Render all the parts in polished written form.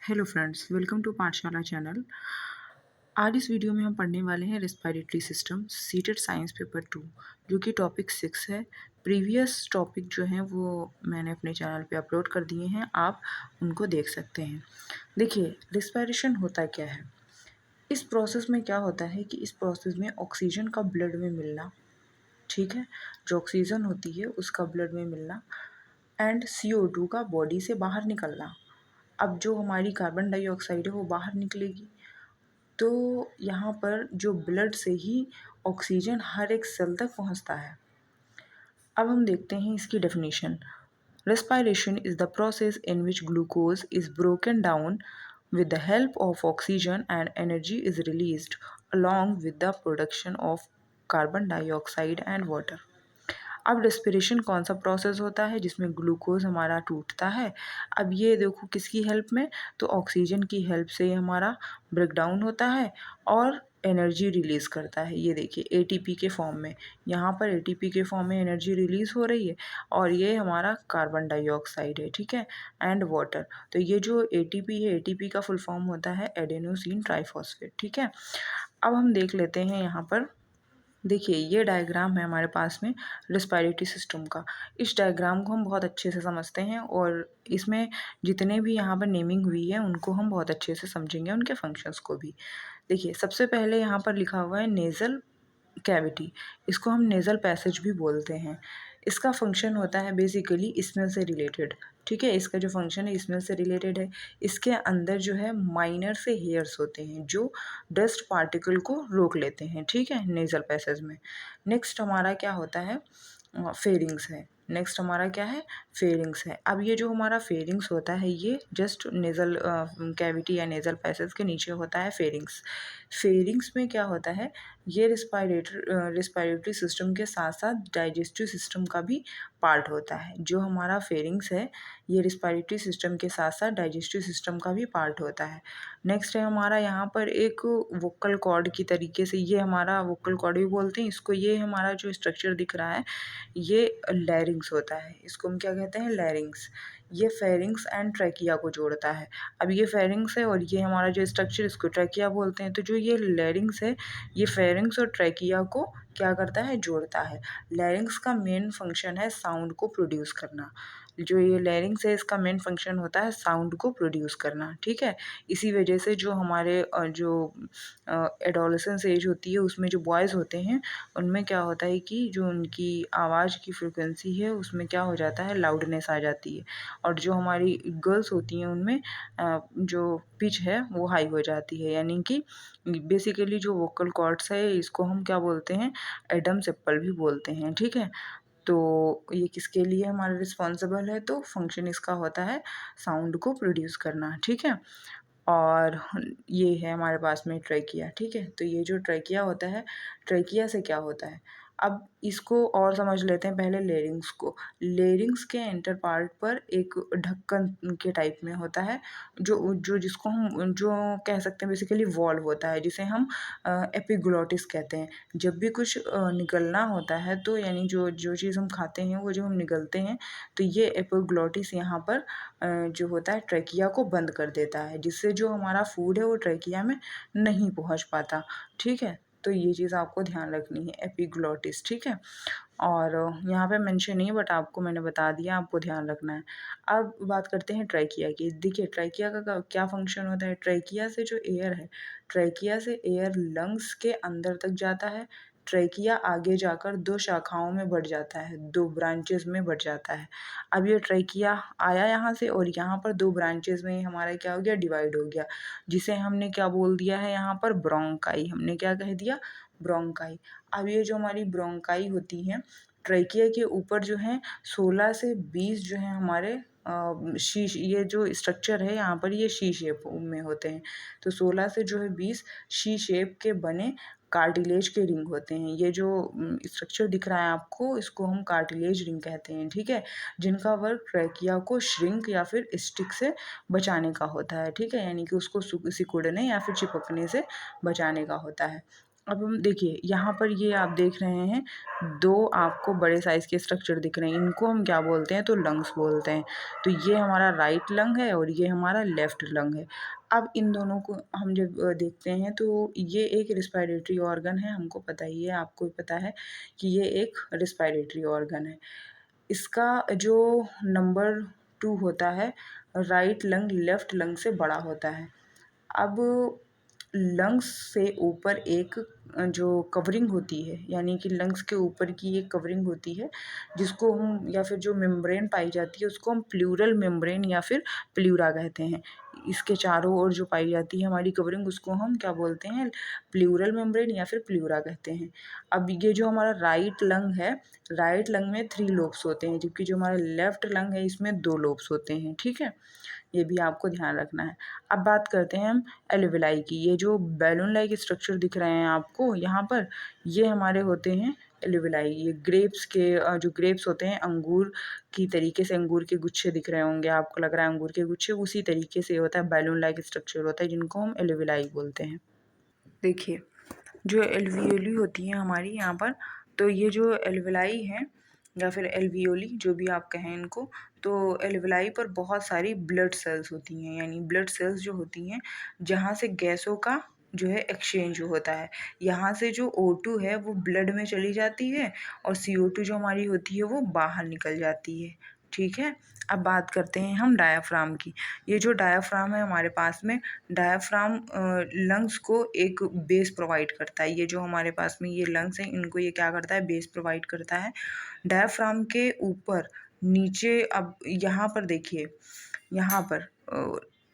Hello friends, welcome to पाठशाला channel. आज इस वीडियो में हम पढ़ने वाले हैं respiratory system seated science paper 2, जो कि टॉपिक 6 है। प्रीवियस टॉपिक जो हैं वो मैंने अपने चैनल पे अपलोड कर दिए हैं, आप उनको देख सकते हैं। देखिए, रेस्पिरेशन होता क्या है। इस प्रोसेस में क्या होता है कि इस प्रोसेस में ऑक्सीजन का ब्लड में मिलना, ठीक है, जो ऑक्सीजन होती है उसका ब्लड में मिलना एंड CO2 का बॉडी से बाहर निकलना। अब जो हमारी कार्बन डाइऑक्साइड है वो बाहर निकलेगी, तो यहाँ पर जो ब्लड से ही ऑक्सीजन हर एक सेल तक पहुँचता है। अब हम देखते हैं इसकी definition. Respiration is the process in which glucose is broken down with the help of oxygen and energy is released along with the production of carbon dioxide and water। अब रेस्पिरेशन कौन सा प्रोसेस होता है जिसमें glucose हमारा टूटता है। अब ये देखो किसकी हेल्प में, तो ऑक्सीजन की हेल्प से हमारा ब्रेकडाउन होता है और एनर्जी रिलीज़ करता है। ये देखिए एटीपी के फॉर्म में, यहाँ पर एटीपी के फॉर्म में एनर्जी रिलीज़ हो रही है और ये हमारा कार्बन डाइऑक्साइड है, ठीक है, एंड वाटर। तो ये जो एटीपी है, एटीपी का फुल फॉर्म होता है एडेनोसिन ट्राइफॉस्फेट, ठीक है। अब हम देख लेते हैं यहाँ पर। देखिए ये डायग्राम है हमारे पास में रेस्पिरेटरी सिस्टम का। इस डायग्राम को हम बहुत अच्छे से समझते हैं और इसमें जितने भी यहाँ पर नेमिंग हुई है उनको हम बहुत अच्छे से समझेंगे, उनके फंक्शंस को भी। देखिए सबसे पहले यहाँ पर लिखा हुआ है नेज़ल कैविटी, इसको हम नेज़ल पैसेज भी बोलते हैं। इसका फंक्शन होता है बेसिकली स्मेल से रिलेटेड, ठीक है। इसका जो फंक्शन है स्मेल से रिलेटेड है। इसके अंदर जो है माइनर से हेयर्स होते हैं जो डस्ट पार्टिकल को रोक लेते हैं, ठीक है, नेज़ल पैसेज में। नेक्स्ट हमारा क्या होता है, फेरिंग्स है। नेक्स्ट हमारा क्या है, फेरिंग्स है। अब ये जो हमारा फेरिंग्स होता है ये जस्ट नेज़ल कैविटी या नेज़ल पैसेज के नीचे होता है फेरिंग्स। फेरिंग्स में क्या होता है, ये रेस्पिरेटरी सिस्टम के साथ साथ डाइजेस्टिव सिस्टम का भी पार्ट होता है। जो हमारा फेरिंग्स है ये रेस्पिरेटरी सिस्टम के साथ साथ डाइजेस्टिव सिस्टम का भी पार्ट होता है। नेक्स्ट है हमारा यहाँ पर एक वोकल कॉर्ड की तरीके से, ये हमारा वोकल कॉर्ड भी बोलते हैं इसको। ये हमारा जो स्ट्रक्चर दिख रहा है ये लैरिंग्स होता है, इसको हम क्या कहते हैं, लैरिंग्स। ये फेरिंग्स एंड ट्रैकिया को जोड़ता है। अब ये फेरिंग्स है और ये हमारा जो स्ट्रक्चर इसको ट्रैकिया बोलते हैं। तो जो ये लैरिंग्स है ये फेरिंग्स और ट्रैकिया को क्या करता है, जोड़ता है। लैरिंग्स का मेन फंक्शन है साउंड को प्रोड्यूस करना। जो ये लैरिंग्स है इसका मेन फंक्शन होता है साउंड को प्रोड्यूस करना, ठीक है। इसी वजह से जो हमारे जो एडोलेसेंस एज होती है उसमें जो बॉयज़ होते हैं उनमें क्या होता है कि जो उनकी आवाज़ की फ्रिक्वेंसी है उसमें क्या हो जाता है, लाउडनेस आ जाती है। और जो हमारी गर्ल्स होती हैं उनमें जो पिच है वो हाई हो जाती है। यानी कि बेसिकली जो वोकल कॉर्ड्स है इसको हम क्या बोलते हैं, एडम्स एप्पल भी बोलते हैं, ठीक है। तो ये किसके लिए हमारा रिस्पॉन्सिबल है, तो फंक्शन इसका होता है साउंड को प्रोड्यूस करना, ठीक है। और ये है हमारे पास में ट्रैकिया, ठीक है। तो ये जो ट्रैकिया होता है, ट्रैकिया से क्या होता है, अब इसको और समझ लेते हैं पहले लेरिंग्स को। लेरिंग्स के एंटर पार्ट पर एक ढक्कन के टाइप में होता है जो जो जिसको हम जो कह सकते हैं बेसिकली वॉल्व होता है, जिसे हम एपिग्लोटिस कहते हैं। जब भी कुछ निकलना होता है तो यानी जो जो चीज़ हम खाते हैं वो जब हम निगलते हैं तो ये एपिग्लोटिस यहाँ पर जो होता है ट्रैकिया को बंद कर देता है, जिससे जो हमारा फूड है वो ट्रैकिया में नहीं पहुँच पाता, ठीक है। तो ये चीज़ आपको ध्यान रखनी है, एपिग्लोटिस, ठीक है। और यहाँ पे मेंशन नहीं है बट आपको मैंने बता दिया, आपको ध्यान रखना है। अब बात करते हैं ट्रैकिया की। देखिए ट्रैकिया का क्या फंक्शन होता है। ट्रैकिया से जो एयर है, ट्रैकिया से एयर लंग्स के अंदर तक जाता है। ट्रैकिया आगे जाकर 2 शाखाओं में बढ़ जाता है, 2 ब्रांचेज़ में बढ़ जाता है। अब ये ट्रैकिया आया यहाँ से और यहाँ पर 2 ब्रांचेज़ में हमारा क्या हो गया, डिवाइड हो गया, जिसे हमने क्या बोल दिया है यहाँ पर, ब्रोंकाई। हमने क्या कह दिया, ब्रोंकाई। अब ये जो हमारी ब्रोंकाई होती हैं ट्रैकिया के ऊपर जो है 16 से 20 जो है हमारे शीश, ये जो स्ट्रक्चर है यहाँ पर ये शी शेप में होते हैं। तो 16 से जो है 20 शी शेप के बने कार्टिलेज के रिंग होते हैं। ये जो स्ट्रक्चर दिख रहा है आपको इसको हम कार्टिलेज रिंग कहते हैं, ठीक है, जिनका वर्क ट्रैकिया को श्रिंक या फिर स्टिक से बचाने का होता है, ठीक है, यानी कि उसको सिकुड़ने या फिर चिपकने से बचाने का होता है। अब हम देखिए यहाँ पर ये आप देख रहे हैं, 2 आपको बड़े साइज़ के स्ट्रक्चर दिख रहे हैं, इनको हम क्या बोलते हैं, तो लंग्स बोलते हैं। तो ये हमारा राइट लंग है और ये हमारा लेफ्ट लंग है। अब इन दोनों को हम जब देखते हैं तो ये एक रिस्पायरेटरी ऑर्गन है, हमको पता ही है, आपको भी पता है कि ये एक रिस्पायरेटरी ऑर्गन है। इसका जो नंबर 2 होता है, राइट लंग लेफ्ट लंग से बड़ा होता है। अब लंग्स से ऊपर एक जो कवरिंग होती है, यानी कि लंग्स के ऊपर की एक कवरिंग होती है, जिसको हम या फिर जो मेम्ब्रेन पाई जाती है उसको हम प्लूरल मेम्ब्रेन या फिर प्लूरा कहते हैं। इसके चारों ओर जो पाई जाती है हमारी कवरिंग, उसको हम क्या बोलते हैं, प्लूरल मेम्ब्रेन या फिर प्लूरा कहते हैं। अब ये जो हमारा राइट लंग है, राइट लंग में 3 लोब्स होते हैं, जबकि जो हमारा लेफ्ट लंग है इसमें 2 लोब्स होते हैं, ठीक है। ये भी आपको ध्यान रखना है। अब बात करते हैं हम एल्वेलाई की। ये जो बैलून लाइक स्ट्रक्चर दिख रहे हैं आपको यहाँ पर, ये हमारे होते हैं एल्वेलाई। ये ग्रेप्स के जो ग्रेप्स होते हैं, अंगूर की तरीके से अंगूर के गुच्छे दिख रहे होंगे, आपको लग रहा है अंगूर के गुच्छे, उसी तरीके से होता है, बैलून लाइक स्ट्रक्चर होता है, जिनको हम एल्वेलाई बोलते हैं। देखिए, जो एल्वियोली होती हैं हमारी यहाँ पर, तो ये जो एल्वेलाई हैं या फिर एल्वियोली, जो भी आप कहें इनको, तो एल्वेलाई पर बहुत सारी ब्लड सेल्स होती हैं, यानी ब्लड सेल्स जो होती हैं, जहाँ से गैसों का जो है एक्सचेंज होता है। यहाँ से जो O2 है वो ब्लड में चली जाती है और CO2 जो हमारी होती है वो बाहर निकल जाती है, ठीक है। अब बात करते हैं हम डायाफ्राम की। ये जो डायाफ्राम है हमारे पास में, डायाफ्राम लंग्स को एक बेस प्रोवाइड करता है। ये जो हमारे पास में ये लंग्स हैं, इनको ये क्या करता है, बेस प्रोवाइड करता है। डायाफ्राम के ऊपर नीचे, अब यहाँ पर देखिए, यहाँ पर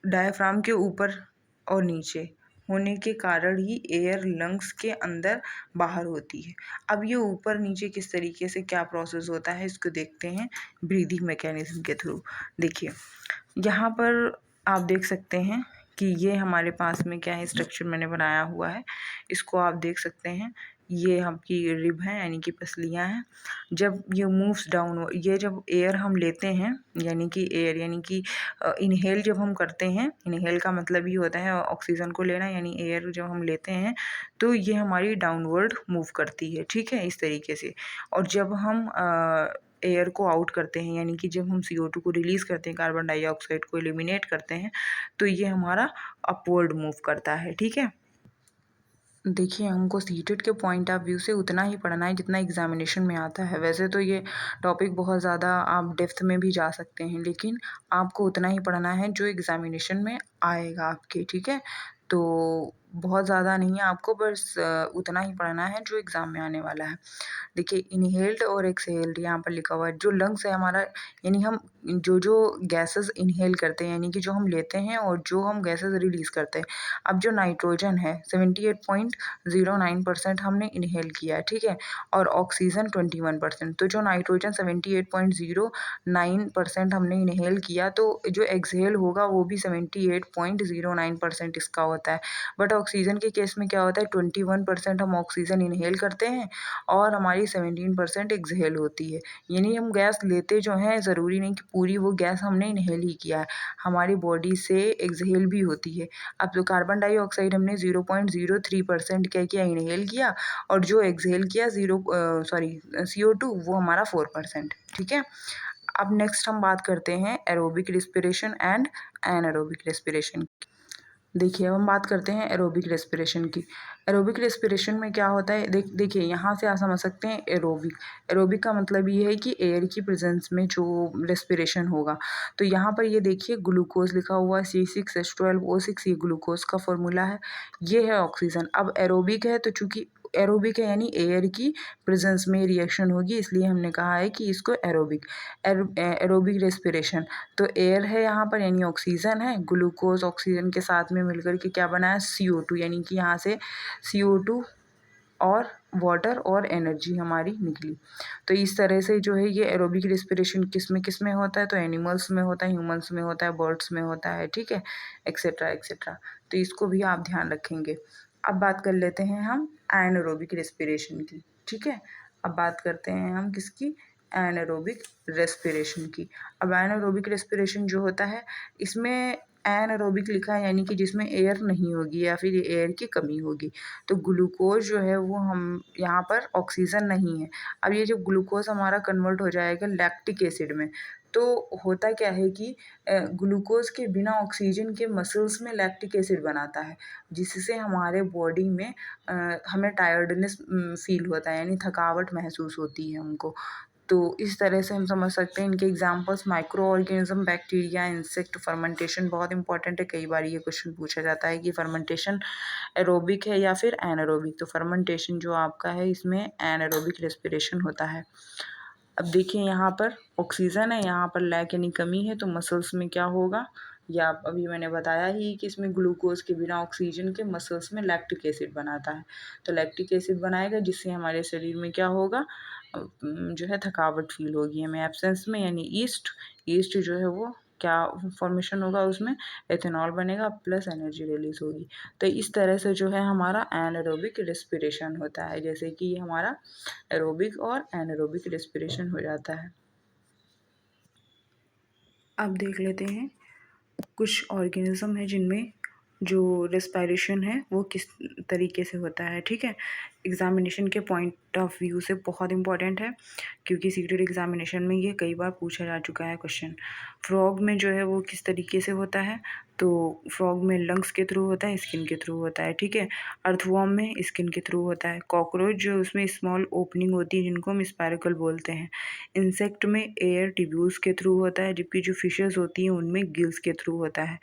डायाफ्राम के ऊपर और नीचे होने के कारण ही एयर लंग्स के अंदर बाहर होती है। अब ये ऊपर नीचे किस तरीके से क्या प्रोसेस होता है, इसको देखते हैं ब्रीदिंग मैकेनिज्म के थ्रू। देखिए, यहाँ पर आप देख सकते हैं कि ये हमारे पास में क्या है, स्ट्रक्चर मैंने बनाया हुआ है, इसको आप देख सकते हैं। ये आपकी रिब है, यानी कि पसलियाँ हैं। जब ये मूव्स डाउन, ये जब एयर हम लेते हैं, यानी कि एयर, यानी कि इनहेल जब हम करते हैं, इनहेल का मतलब ही होता है ऑक्सीजन को लेना, यानी एयर जब हम लेते हैं तो ये हमारी डाउनवर्ड मूव करती है, ठीक है, इस तरीके से। और जब हम एयर को आउट करते हैं, यानी कि जब हम CO2 को रिलीज़ करते हैं, कार्बन डाइऑक्साइड को एलिमिनेट करते हैं, तो ये हमारा अपवर्ड मूव करता है, ठीक है। देखिए, हमको सीटेट के पॉइंट ऑफ व्यू से उतना ही पढ़ना है जितना एग्जामिनेशन में आता है। वैसे तो ये टॉपिक बहुत ज़्यादा आप डेप्थ में भी जा सकते हैं, लेकिन आपको उतना ही पढ़ना है जो एग्जामिनेशन में आएगा आपके, ठीक है। तो बहुत ज़्यादा नहीं है, आपको बस उतना ही पढ़ना है जो एग्ज़ाम में आने वाला है। देखिए, इनहेल्ड और एक्सहेल्ड यहाँ पर लिखा हुआ है। जो लंग्स है हमारा, यानी हम जो गैसेस इनहेल करते हैं, यानी कि जो हम लेते हैं, और जो हम गैसेस रिलीज़ करते हैं। अब जो नाइट्रोजन है 78.09% हमने इनहेल किया है, ठीक है, और ऑक्सीजन 21%। तो जो नाइट्रोजन 78.09% हमने इनहेल किया, तो जो एक्सहेल होगा वो भी 78.09% इसका होता है। बट ऑक्सीजन के केस में क्या होता है, 21% हम ऑक्सीजन इनहेल करते हैं और हमारी 17% एक्सहेल होती है। यानी हम गैस लेते जो हैं, ज़रूरी नहीं कि पूरी वो गैस हमने इनहेल ही किया है, हमारी बॉडी से एक्सहेल भी होती है। अब जो कार्बन डाइऑक्साइड हमने 0.03% क्या किया, इनहेल किया, और जो एक्सहेल किया CO2, वो हमारा 4%, ठीक है। अब नेक्स्ट हम बात करते हैं aerobic respiration and anaerobic respiration. देखिए, अब हम बात करते हैं एरोबिक रेस्पिरेशन की। एरोबिक रेस्पिरेशन में क्या होता है, देखिए यहाँ से आप समझ सकते हैं एरोबिक। एरोबिक का मतलब ये है कि एयर की प्रेजेंस में जो रेस्पिरेशन होगा। तो यहाँ पर ये देखिए ग्लूकोज लिखा हुआ है, C6H12O6, ये ग्लूकोज का फॉर्मूला है, ये है ऑक्सीजन। अब एरोबिक है तो चूंकि एरोबिक है यानी एयर की प्रेजेंस में रिएक्शन होगी, इसलिए हमने कहा है कि इसको एरोबिक एरोबिक रेस्पिरेशन। तो एयर है यहाँ पर, यानी ऑक्सीजन है, ग्लूकोज ऑक्सीजन के साथ में मिलकर के क्या बना है, CO2, यानी कि यहाँ से CO2 और वाटर और एनर्जी हमारी निकली। तो इस तरह से जो है ये एरोबिक रेस्पिरेशन किस में होता है, तो एनिमल्स में होता है, ह्यूमंस में होता है, बर्ड्स में होता है, ठीक है, एक्सेट्रा एक्सेट्रा। तो इसको भी आप ध्यान रखेंगे। अब बात कर लेते हैं हम एनारोबिक रेस्पिरेशन की, ठीक है। अब बात करते हैं हम किसकी, एनारोबिक रेस्पिरेशन की। अब एनारोबिक रेस्पिरेशन जो होता है, इसमें एनारोबिक लिखा है यानी कि जिसमें एयर नहीं होगी या फिर एयर की कमी होगी। तो ग्लूकोज़ जो है वो हम यहाँ पर ऑक्सीजन नहीं है। अब ये जो ग्लूकोज़ हमारा कन्वर्ट हो जाएगा लैक्टिक एसिड में, तो होता क्या है कि ग्लूकोज़ के बिना ऑक्सीजन के मसल्स में लैक्टिक एसिड बनाता है, जिससे हमारे बॉडी में हमें टायर्डनेस फ़ील होता है, यानी थकावट महसूस होती है हमको। तो इस तरह से हम समझ सकते हैं। इनके examples micro organism, bacteria, insect. Fermentation बहुत इंपॉर्टेंट है, कई बार ये क्वेश्चन पूछा जाता है कि फर्मेंटेशन एरोबिक है या फिर एनारोबिक। तो फर्मेंटेशन जो आपका है इसमें एनारोबिक रेस्पिरेशन होता है। अब देखिए यहाँ पर ऑक्सीजन है, यहाँ पर लैक यानी कमी है, तो मसल्स में क्या होगा, या अभी मैंने बताया ही कि इसमें ग्लूकोज के बिना ऑक्सीजन के मसल्स में लैक्टिक एसिड बनाता है। तो लैक्टिक एसिड बनाएगा जिससे हमारे शरीर में क्या होगा, जो है थकावट फील होगी हमें एब्सेंस में, यानी ईस्ट। ईस्ट जो है वो क्या फॉर्मेशन होगा, उसमें एथेनॉल बनेगा प्लस एनर्जी रिलीज होगी। तो इस तरह से जो है हमारा एनारोबिक रेस्पिरेशन होता है, जैसे कि ये हमारा एरोबिक और एनारोबिक रेस्पिरेशन हो जाता है। अब देख लेते हैं कुछ ऑर्गेनिज्म है जिनमें जो रेस्पिरेशन है वो किस तरीके से होता है। ठीक है, एग्जामिनेशन के पॉइंट ऑफ व्यू से बहुत इंपॉर्टेंट है, क्योंकि सीटेड एग्जामिनेशन में ये कई बार पूछा जा चुका है क्वेश्चन। फ्रॉग में जो है वो किस तरीके से होता है, तो फ्रॉग में लंग्स के थ्रू होता है, स्किन के थ्रू होता है। ठीक है, अर्थवॉर्म में स्किन के थ्रू होता है। कॉकरोच जो उसमें स्मॉल ओपनिंग होती है जिनको हम स्पायरकल बोलते हैं। इंसेक्ट में एयर ट्यूब्यूल्स के थ्रू होता है, जबकि जो फिशेस होती हैं उनमें गिल्स के थ्रू होता है।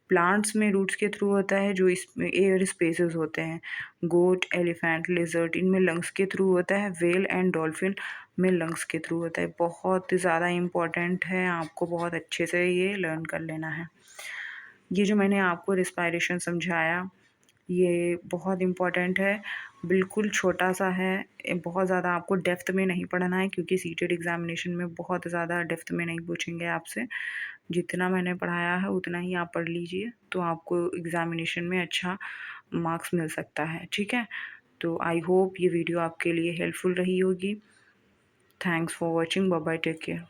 प्लांट्स में रूट्स के थ्रू होता है, जो इसमें एयर स्पेसेस होते हैं। गोट, एलिफेंट, लिजर्ड इनमें लंग्स के थ्रू होता है। व्हेल एंड डॉल्फिन में लंग्स के थ्रू होता है। बहुत ज़्यादा इम्पॉर्टेंट है, आपको बहुत अच्छे से ये लर्न कर लेना है। ये जो मैंने आपको रिस्पायरेशन समझाया ये बहुत इम्पॉर्टेंट है, बिल्कुल छोटा सा है, बहुत ज़्यादा आपको डेप्थ में नहीं पढ़ना है, क्योंकि सीटेड एग्जामिनेशन में बहुत ज़्यादा डेप्थ में नहीं पूछेंगे आपसे। जितना मैंने पढ़ाया है उतना ही आप पढ़ लीजिए, तो आपको एग्जामिनेशन में अच्छा मार्क्स मिल सकता है। ठीक है, तो आई होप ये वीडियो आपके लिए हेल्पफुल रही होगी। Thanks for watching, bye bye, take care.